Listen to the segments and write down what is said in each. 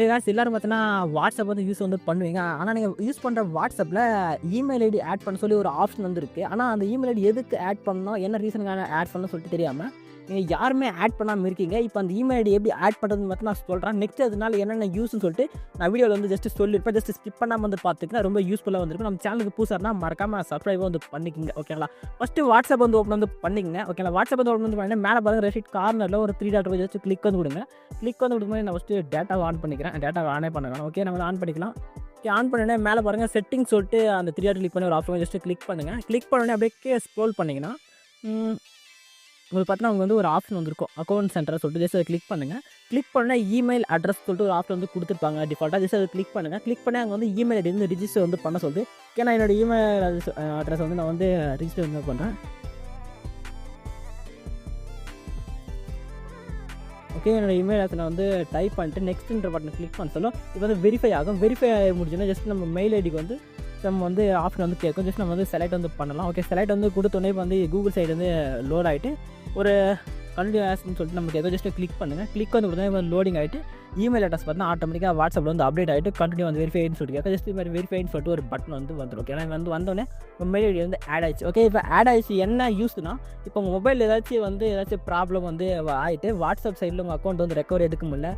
Guys எல்லாரும் பார்த்தீங்கன்னா WhatsApp வந்து யூஸ் வந்து பண்ணுவீங்க. ஆனால் நீங்கள் யூஸ் பண்ணுற வாட்ஸ்அப்பில் இமெயில் ஐடி ஆட் பண்ண சொல்லி ஒரு ஆப்ஷன் வந்துருக்கு. ஆனால் அந்த இமெயில் ஐடி எதுக்கு ஆட் பண்ணணும், என்ன ரீசனுக்கான ஆட் பண்ணணும் சொல்லிட்டு தெரியாமல் நீங்கள் யாருமே ஆட் பண்ணாமல் இருக்கீங்க. இப்போ அந்த இமெயில் ஐடி எப்படி ஆட் பண்ணுறதுன்னு மட்டும் நான் சொல்கிறேன். நெக்ஸ்ட் அதனால என்னென்ன யூஸ்ன்னு சொல்லிட்டு நான் வீடியோவில் வந்து ஜஸ்ட் சொல்லியிருப்பேன். ஜஸ்ட் ஸ்கிப் பண்ணாமல் வந்து பார்த்துக்கலாம், ரொம்ப யூஸ்ஃபுல்லாக வந்துருக்கும். நம்ம சேனலுக்கு புதுசாக மறக்காமல் சப்ஸ்கிரைப் வந்து பண்ணிக்கோங்க. ஓகேங்களா, ஃபஸ்ட்டு வாட்ஸ்அப் வந்து ஓப்பன் வந்து பண்ணிக்கங்க. ஓகேங்களா, வாட்ஸ்அப் வந்து ஓப்பன் வந்து பண்ணி மேலே பாருங்கள் ரைட் கார்னரில் ஒரு 3 டாட் ஜஸ்ட் கிளிக் வந்து கொடுங்க. கிளிக் வந்து கொடுக்கும்போது நான் ஃபஸ்ட்டு டேட்டாவை ஆன் பண்ணிக்கிறேன். டேட்டாவை ஆனே பண்ணணும். ஓகே, நம்ம ஆன் பண்ணிக்கலாம். ஓகே, ஆன் பண்ணினே மேலே பாருங்கள் செட்டிங் சொல்லிட்டு அந்த 3 டாட் கிளிக் பண்ணி ஒரு ஆப்ஷன் ஜஸ்ட் கிளிக் பண்ணுங்கள். கிளிக் பண்ணோடனே அப்படியே ஸ்க்ரோல் பண்ணிங்கன்னா உங்களுக்கு பார்த்தீங்கன்னா அவங்க வந்து ஒரு ஆப்ஷன் வந்துருக்கும், அக்கௌண்ட் சென்டர் சொல்லிட்டு ஜஸ்ட் அதை கிளிக் பண்ணுங்கள். கிளிக் பண்ணால் இமெயில் அட்ரஸ் சொல்லிட்டு ஒரு ஆப்ஷன் வந்து கொடுத்துருப்பாங்க டிஃபால்ட்டாக. ஜஸ்ட் அதை கிளிக் பண்ணுங்கள். கிளிக் பண்ணி அங்கே வந்து இமெயில் ஐடி வந்து ரிஜிஸ்டர் வந்து பண்ண சொல்லுது. ஓகே, நான் என்னோடய இமெயில் அட்ரஸ் வந்து நான் வந்து ரிஜிஸ்டர் வந்து பண்ணுறேன். ஓகே, என்னோடய இமெயில் அட்ரஸ் நான் வந்து டைப் பண்ணிட்டு நெக்ஸ்ட்ன்ற பட்டனை கிளிக் பண்ண சொல்லும். இப்போ வந்து வெரிஃபை ஆகும். வெரிஃபை முடிஞ்சோன்னா ஜஸ்ட் நம்ம மெயில் ஐடிக்கு வந்து நம்ம வந்து ஆப்ஷன் வந்து கேட்கும். ஜஸ்ட் நம்ம வந்து செலக்ட் வந்து பண்ணலாம். ஓகே, செலக்ட் வந்து கொடுத்தோன்னே வந்து கூகுள் சைடு வந்து லோட் ஆகிட்டு ஒரு கண்டினியூ ஆஸ்ன்னு சொல்லிட்டு நமக்கு ஏதோ ஜஸ்ட் கிளிக் பண்ணுங்கள். கிளிக் வந்து கொடுத்தா லோடிங் ஆகிட்டு இமெயில் அட்ரஸ் பார்த்தா ஆட்டோமேட்டிக்காக வாட்ஸ்அப்பில் வந்து அப்டேட் ஆகிட்டு கண்டினியூ வந்து வெரிஃபைன்னு சொல்லிட்டு கேட்கும். ஜஸ்ட் இது மாதிரி வெரிஃபைன்னு சொல்லிட்டு ஒரு பட்டன் வந்து வந்துடும். ஓகே, நான் வந்து வந்தோடனே மெயில் ஐடி வந்து ஆட் ஆயிடுச்சு. ஓகே, இப்போ ஆட் ஆயிடுச்சு. என்ன யூஸ்னா, இப்போ உங்கள் மொபைல் ஏதாச்சும் ப்ராப்ளம் வந்து ஆகிட்டு வாட்ஸ்அப் சைடில் உங்கள் அக்கௌண்ட் வந்து ரெக்கவரி எடுக்க முடியல,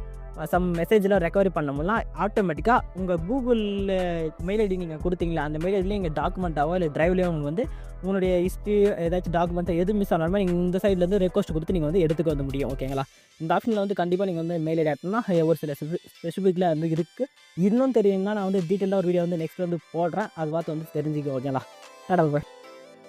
சம் மெசேஜெலாம் ரெக்கவரி பண்ண முடியல, ஆட்டோமேட்டிக்காக உங்கள் கூகுள் மெயில் ஐடி நீங்கள் கொடுத்தீங்களா அந்த மெயில் ஐடியில் நீங்கள் டாக்குமெண்ட்டாவோ இல்லை ட்ரைவ்லேயோ உங்களுக்கு வந்து உங்களுடைய ஹிஸ்ட்ரி ஏதாச்சும் டாக்குமெண்ட்டை எது மிஸ் ஆனாலுமே நீங்கள் இந்த சைட்லேருந்து ரெக்வஸ்ட் கொடுத்து நீங்கள் வந்து எடுத்துக்க வந்து முடியும். ஓகேங்களா, இந்த ஆப்ஷனில் வந்து கண்டிப்பாக நீங்கள் வந்து மெயில் ஐடி ஆட் பண்ணால் ஒரு சில ஸ்பெசிஃபிக்கில் வந்து இருக்குது. இன்னும் தெரியுங்கன்னா நான் வந்து டீட்டெயிலாக ஒரு வீடியோ வந்து நெக்ஸ்ட் வந்து போடுறேன், அது பார்த்து வந்து தெரிஞ்சுக்க. ஓகேங்களா,